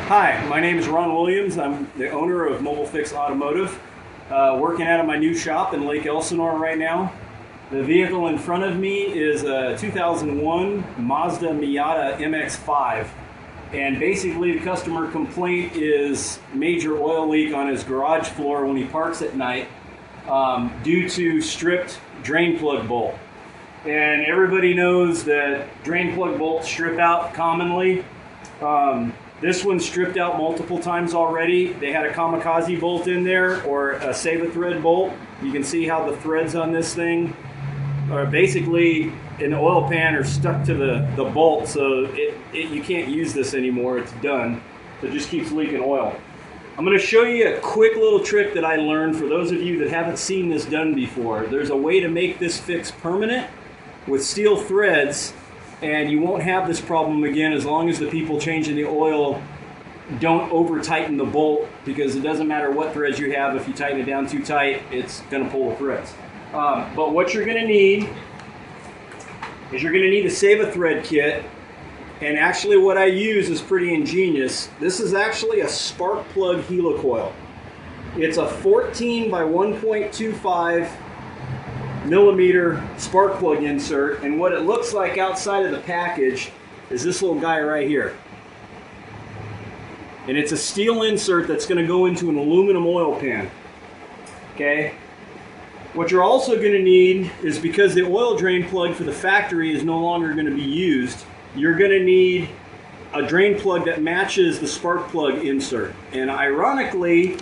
Hi, my name is Ron Williams. I'm the owner of Mobile Fix Automotive, working out of my new shop in Lake Elsinore right now. The vehicle in front of me is a 2001 Mazda Murrieta MX-5. And basically the customer complaint is major oil leak on his garage floor when he parks at night due to stripped drain plug bolt. And everybody knows that drain plug bolts strip out commonly. This one's stripped out multiple times already. They had a kamikaze bolt in there or a save thread bolt. You can see how the threads on this thing are basically in the oil pan are stuck to the bolt, so you can't use this anymore. It's done. It just keeps leaking oil. I'm going to show you a quick little trick that I learned for those of you that haven't seen this done before. There's a way to make this fix permanent with steel threads, and you won't have this problem again as long as the people changing the oil don't over tighten the bolt, because it doesn't matter what threads you have. If you tighten it down too tight, it's going to pull the threads. But what you're going to need is you're going to need a save a thread kit. And actually what I use is pretty ingenious. This is actually a spark plug helicoil. It's a 14 by 1.25 millimeter spark plug insert, and what it looks like outside of the package is this little guy right here. And it's a steel insert that's going to go into an aluminum oil pan. Okay? What you're also going to need is, because the oil drain plug for the factory is no longer going to be used, you're going to need a drain plug that matches the spark plug insert. And ironically,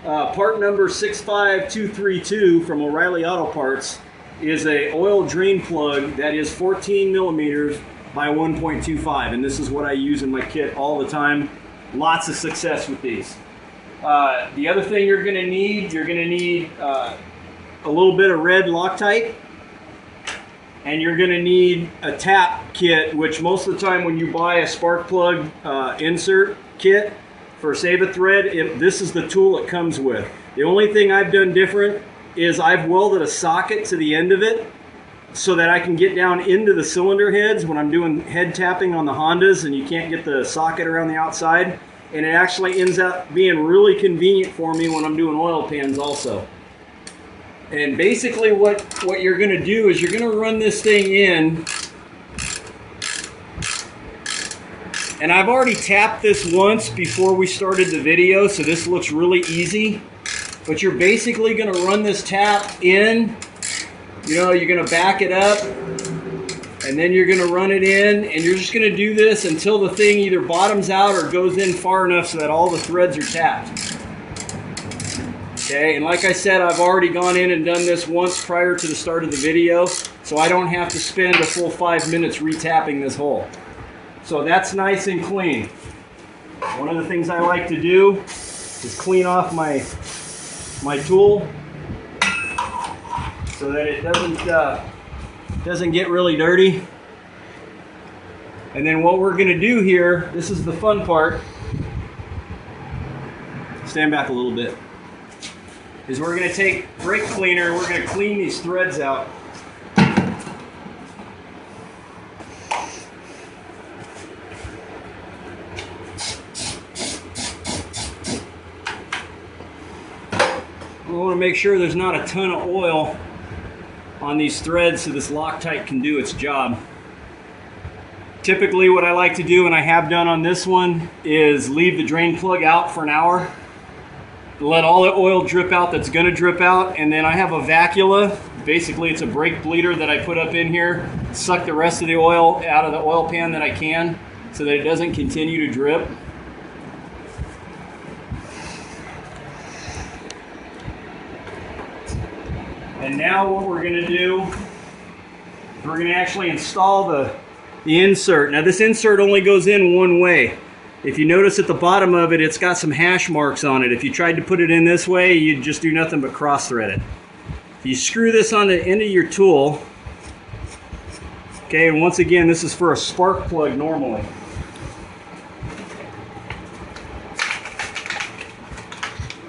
part number 65232 from O'Reilly Auto Parts is a oil drain plug that is 14 millimeters by 1.25, and this is what I use in my kit all the time. Lots of success with these. The other thing you're going to need a little bit of red Loctite, and you're going to need a tap kit, which most of the time when you buy a spark plug insert kit for save a thread, this is the tool it comes with. The only thing I've done different is I've welded a socket to the end of it so that I can get down into the cylinder heads when I'm doing head tapping on the Hondas and you can't get the socket around the outside. And it actually ends up being really convenient for me when I'm doing oil pans also. And basically what you're going to do is you're going to run this thing in. And I've already tapped this once before we started the video, so this looks really easy. But you're basically going to run this tap in, you're going to back it up, and then you're going to run it in, and you're just going to do this until the thing either bottoms out or goes in far enough so that all the threads are tapped. Okay, and like I said, I've already gone in and done this once prior to the start of the video, so I don't have to spend a full 5 minutes retapping this hole. So that's nice and clean. One of the things I like to do is clean off my tool so that it doesn't get really dirty. And then what we're going to do here, this is the fun part, stand back a little bit, is we're going to take brake cleaner and we're going to clean these threads out. We want to make sure there's not a ton of oil on these threads so this Loctite can do its job. Typically what I like to do, and I have done on this one, is leave the drain plug out for an hour. Let all the oil drip out that's going to drip out, and then I have a vacuola. Basically it's a brake bleeder that I put up in here. Suck the rest of the oil out of the oil pan that I can so that it doesn't continue to drip. And now what we're going to do is we're going to actually install the insert. Now this insert only goes in one way. If you notice at the bottom of it, it's got some hash marks on it. If you tried to put it in this way, you'd just do nothing but cross thread it. If you screw this on the end of your tool, okay, and once again, this is for a spark plug normally.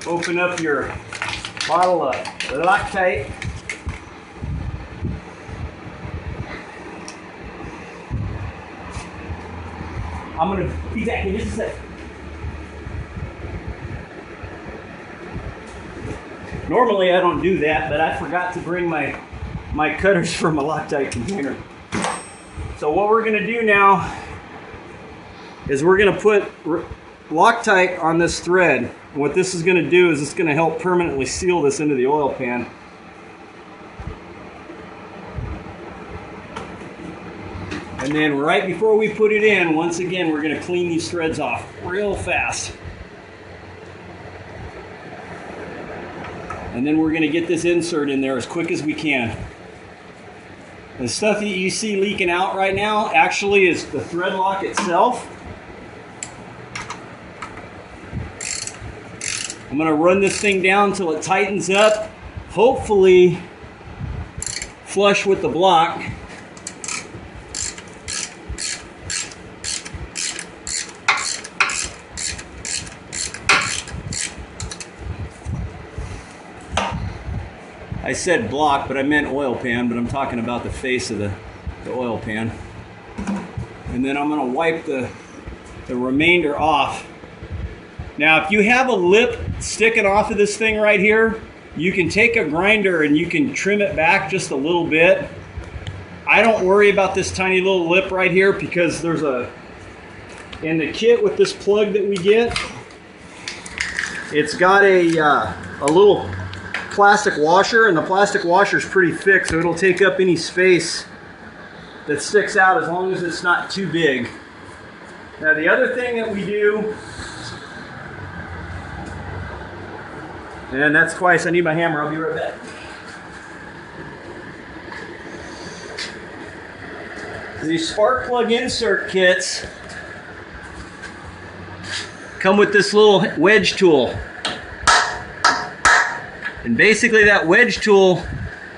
Open up your bottle of Loctite. I'm going to be back in just a sec. Normally I don't do that, but I forgot to bring my cutters from a Loctite container. So what we're going to do now is we're going to put Loctite on this thread. And what this is going to do is it's going to help permanently seal this into the oil pan. And then right before we put it in, once again, we're going to clean these threads off real fast. And then we're going to get this insert in there as quick as we can. The stuff that you see leaking out right now actually is the thread lock itself. I'm going to run this thing down until it tightens up, hopefully flush with the block. I said block, but I meant oil pan, but I'm talking about the face of the oil pan. And then I'm going to wipe the remainder off. Now, if you have a lip sticking off of this thing right here, you can take a grinder and you can trim it back just a little bit. I don't worry about this tiny little lip right here because there's in the kit with this plug that we get, it's got a little plastic washer, and the plastic washer is pretty thick, so it'll take up any space that sticks out as long as it's not too big. Now the other thing that we do, and that's twice, I need my hammer, I'll be right back. These spark plug insert kits come with this little wedge tool. And basically that wedge tool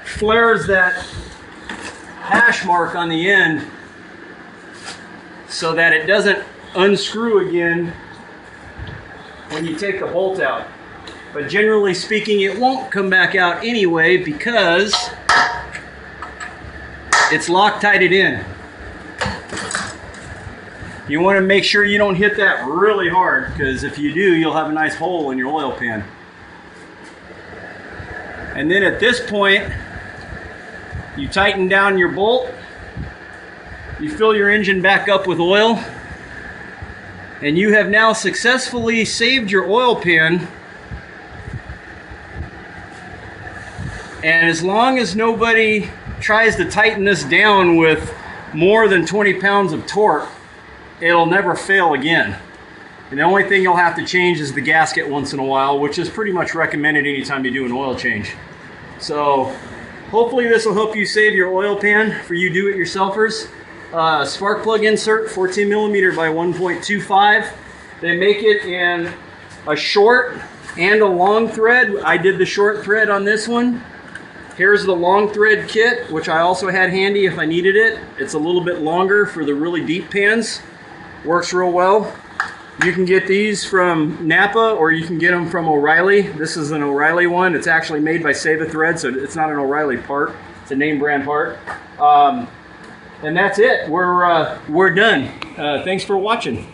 flares that hash mark on the end so that it doesn't unscrew again when you take the bolt out. But generally speaking, it won't come back out anyway because it's Loctited in. You want to make sure you don't hit that really hard, because if you do, you'll have a nice hole in your oil pan. And then at this point, you tighten down your bolt, you fill your engine back up with oil, and you have now successfully saved your oil pan. And as long as nobody tries to tighten this down with more than 20 pounds of torque, it'll never fail again. And the only thing you'll have to change is the gasket once in a while, which is pretty much recommended anytime you do an oil change. So hopefully this will help you save your oil pan for you do-it-yourselfers. Spark plug insert, 14 millimeter by 1.25. They make it in a short and a long thread. I did the short thread on this one. Here's the long thread kit, which I also had handy if I needed it. It's a little bit longer for the really deep pans. Works real well. You can get these from Napa or you can get them from O'Reilly. This is an O'Reilly one. It's actually made by Save a Thread, so it's not an O'Reilly part. It's a name brand part. And that's it. We're done. Thanks for watching.